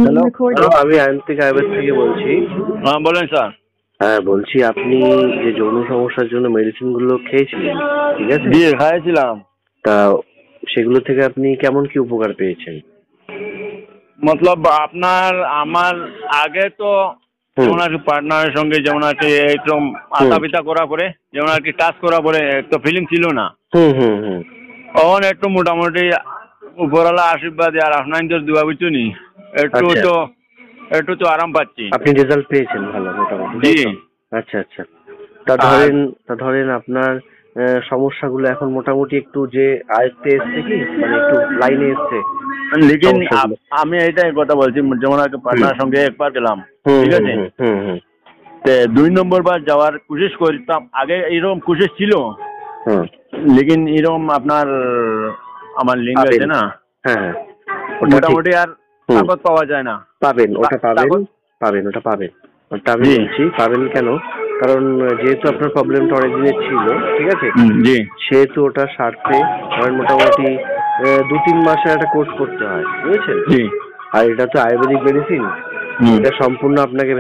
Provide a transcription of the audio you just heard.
Hello, আমি আয়ন্তিক আয়ুর্বেদ থেকে বলছি। হ্যাঁ বলেন স্যার। হ্যাঁ, বলছি আপনি যে যৌন সমস্যার জন্য মেডিসিন গুলো খেয়েছিলেন, ঠিক আছে? জি খাইছিলাম। তা সেগুলো থেকে আপনি কেমন কি উপকার পেয়েছেন? মতলব আপনার আমার আগে তো হুম যেমন আর কি পার্টনারের সঙ্গে যেমন আর কি একদম হুম আতা পিতা করা পরে যেমন আর কি টাচ করা পরে তো ফিলিং ছিল না। হুম হুম হুম তখন একটু মোটামুটি উপরওয়ালা আশীর্বাদ আর আপনার দোয়া বুঝছো নি একটু আচ্ছা, তো একটু তো আরাম পাচ্ছি। আপনি রেজাল্ট পেয়েছেন ভালো মোটামুটি, জি। তাই তো? আচ্ছা আচ্ছা। তা আর ধরেন তা ধরেন আপনার সমস্যাগুলো এখন মোটামুটি একটু যে আয়ত্তে এসছে কি, মানে একটু লাইনে এসছে লেকিন সমস্যাগুলো? আমি এইটাই কথা বলছি যেমন আর কি হুম পার্টনারের সঙ্গে একবার গেলাম, হুম ঠিক হুম আছে? হুম হুম হুম তে ২ নম্বর বার যাওয়ার কোশিশ করতাম, আগে এরকম কোশিশ ছিল হুম লেকিন এরকম আপনার আমার লিঙ্গ পাবেন। আছে না, হ্যাঁ হ্যাঁ, ওটা ঠিক। মোটামুটি আর হুম, তাকত পাওয়া যায় না। পাবেন, ওটা পাবেন। তাকত। পাবেন, ওটা পাবেন। ওটা আমি জি। বলছি পাবেন কেন, কারণ যেহেতু আপনার প্রবলেমটা অনেক দিনের ছিল, ঠিক আছে, জি। সেহেতু ওটা সারতে ধরেন মোটামুটি ২-৩ মাসের একটা কোর্স করতে হয়, বুঝেছেন? জি। আর এটা তো আয়ুর্বেদিক মেডিসিন, হুম। এটা সম্পূর্ণ আপনাকে